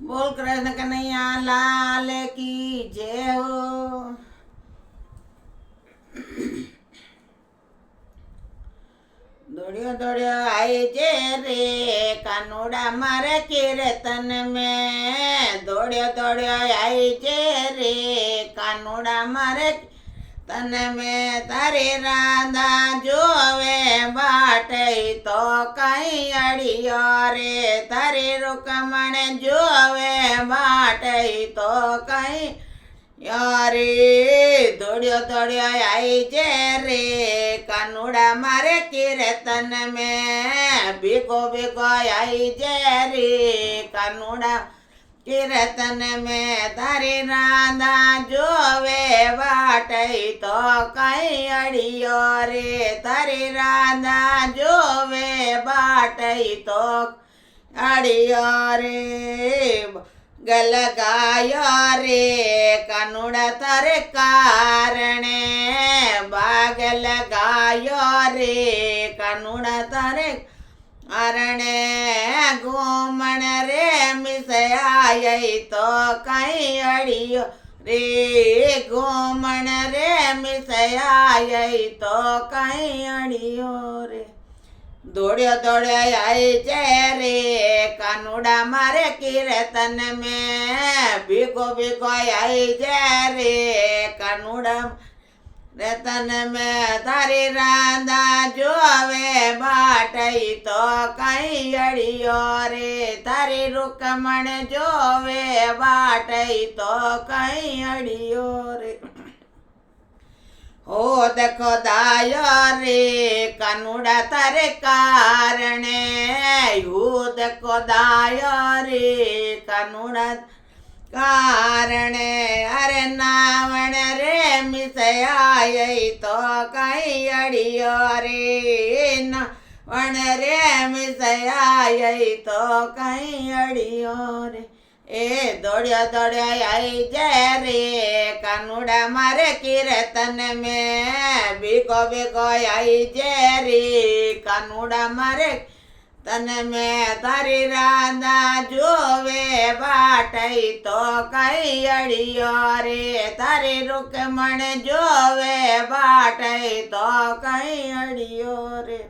बोल कृष्ण कन्हैया लाल की जय हो। दौड़ियो दौड़ियो आई जे रे कानूड़ा मारे कीर्तन में। दौड़ियो दौड़ियो आई जे रे कानूड़ा मारे तन में। तारी राधा जोवे बाटे तो कहीं अड़ियो रे। तारी रुकमण जोवे बाटे तो कहीं यारे। दौड़ियो दौड़ियो आई जे रे कानूड़ा मारे कीर्तन में। भिगो भिगो आई जे रे कानूड़ा कीर्तन में। तारी राधा जोवे बाटई तो कहीं अड़ियो रे। तारी राधा जोवे बाटई तो अड़ियो रे। गल गायो रे कानूड़ा तारे कारणे। बागल गायो रे कानूड़ा तारे अरणे। घूमण रे मिसयाई तो कहीं अड़ियो रे। घूमण रे मिसयाई तो कहीं अड़ियो रे। दौड़ियो दौड़ियो आई जे रे कानूड़ा मारे कीर्तन में। भिगो भिगो आई जे रे कानूड़ा रतन में। तारी राधा जोवे बाटई तो कहीं अड़ियो रे। तारी रुकमण जोवे बाटई तो कहीं अड़ियो रे। हो देखो दायो रे कानूड़ा तारे कारणे। हो देखो दायो रे कानूड़ा कारणे। अरे नावण रे मिसयाई तो कहीं अड़ियो रे। नावण रे मिसयाई तो कहीं अड़ियो रे। ए दौड़ियो दौड़ियो आई जे रे कानूड़ा मारे कीर्तन में। भिगो भिगो आई जे रे कानूड़ा मारे तन में। तारी राधा जोवे बाटई तो कहीं अड़ियो रे। तारी रुकमण जोवे बाटई तो कहीं अड़ियो रे।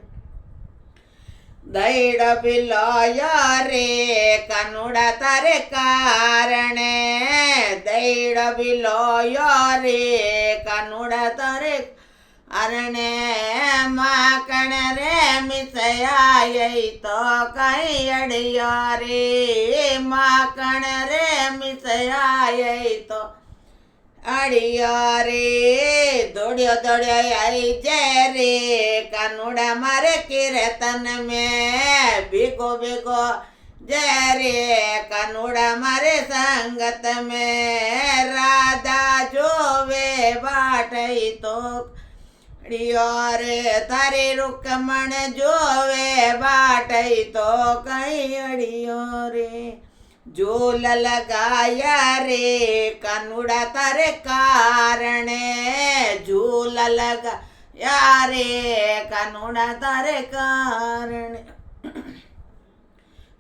दैड बिलोयो रे कानूड़ा तारे कारणे। दैड बिलोयो रे कानूड़ा तारे अरणे। माकण रे मिसयाई तो कहीं अड़ियो रे। माकण रे मिसयाई तो अड़ियो रे। दौड़ियो दौड़ियो आई जे रे कानूड़ा मारे कीर्तन में। भिगो भिगो जे रे कानूड़ा मारे संगत में। राधा जोवे बाटई तो अड़ियो रे। तारे रुकमण जोवे बाटई तो कहीं अड़ियो रे। झूल लगाया रे कानूड़ा तारे कारणे। झूल लगाया रे कानूड़ा तारे कारणे।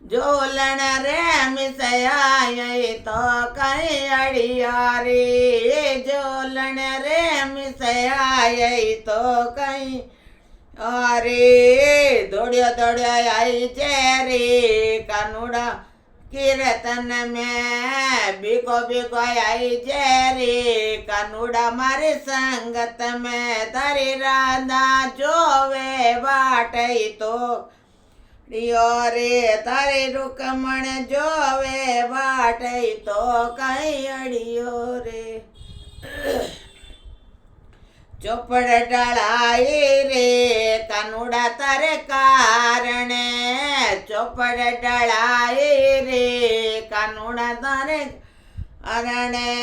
झूलन रे मिसयाई तो कहीं अड़ियो रे। झूलन रे मिसयाई तो कहीं अरे। दौड़ियो दौड़ियो आई जे रे कानूड़ा कीर्तन में। भिगो भिगो आई जे रे कानूड़ा मारे संगत में। तारी राधा जोवे बाटई तो अड़ियो रे। तारी रुकमण जोवे बाटई तो कहीं अड़ियो रे। चौपड़ डलाई रे कानूड़ा तारे कारणे। चौपड़ डलाई रे कानूड़ा तारे अरणे।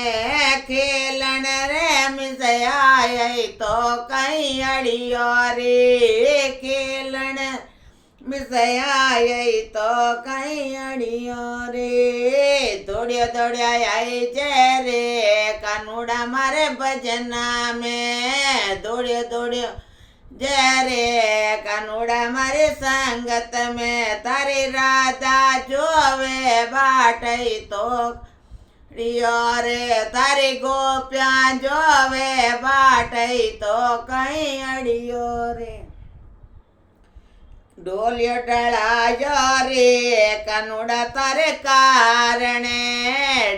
खेलन रे मिसयाई तो कहीं अड़ियो रे। खेलन मिसयाई तो कहीं अड़ियो रे। दौड़ियो दौड़ियो आई जे रे कानूड़ा मारे भजना में। दौड़ियो दौड़ियो जय रे कानूड़ा मारी संगत में तारी राधा जोवे बाटई तो रियो रे तारी गोप्या जोवे बाटई तो कहीं अड़ियो रे डोलियो डलायो रे कानूड़ा तारे कारणे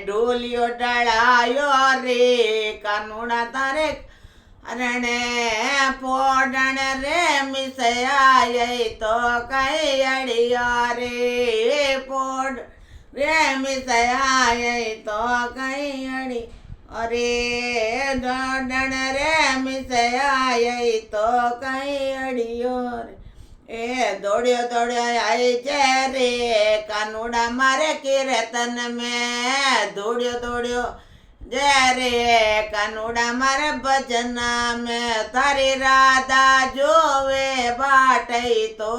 डोलियो डलायो रे कानूड़ा तारे अरणे पोडण रे मिसयाय तो कई अड़ियो रे पोड रे मिसयाय तो कई अड़ी अरे डोडण रे मिसयाय तो कई अड़ियो रे ए दौड़ियो दौड़ियो आई जे रे कानूड़ा मारे कीर्तन में दौड़ियो दौड़ियो जय रे कानूड़ा मारे भजन में तारी राधा जोवे बाटई तो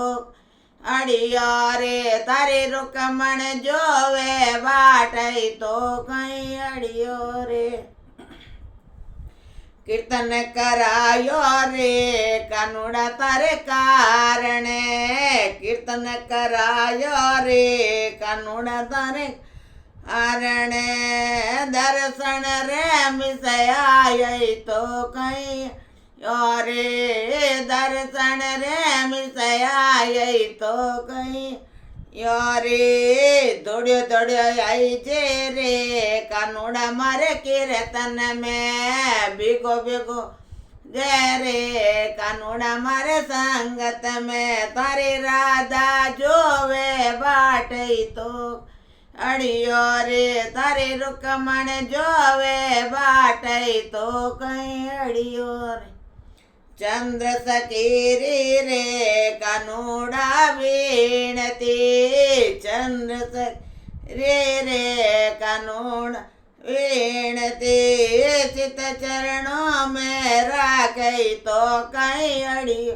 अड़ियो रे तारी रुकमण जोवे बाटई तो कहीं अड़ियो रे कीर्तन करायो रे कानूड़ा तारे कारणे कीर्तन करायो रे कानूड़ा तारे कारणे दर्शन रे मिसयाय तो कहीं रे दर्शन रे मिसयाय तो कहीं रे दौड़ियो दौड़ियो आई जे रे कानूड़ा मारे कीर्तन में बिगो बिगो जय रे कानूड़ा मारे संगत में तारी राधा जोवे बाटई तो अड़ियो रे तारी रुकमण जोवे बाटई तो कहीं अड़ियो रे चंद्र सकीरी रे कानूड़ा वीणती चंद्र रे कानूड़ा वीणती चित चरणों में राखई तो कहीं अड़ियो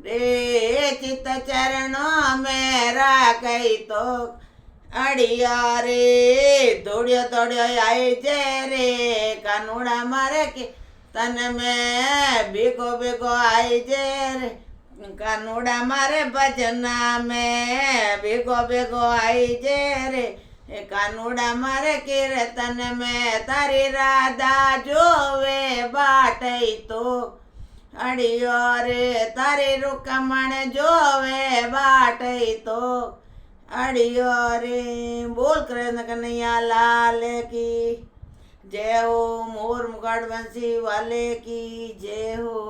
रे चित चरणों में राखई तो अड़िया रे दौड़ियो दौड़ियो आई जे रे कानूड़ा मारे के तन में बिगो बिगो आई जे रे कानूड़ा मारे भजना में बिगो बिगो आई जे रे कानूड़ा मारे कीर्तन में तारी राधा जोवे बाटई तो अड़ियो रे तारी रुकमण जोवे बाटई तो अड़ियो रे बोल कृष्ण कन्हैया लाल की जय हो मोर मुकुट बंसी वाले की जय हो।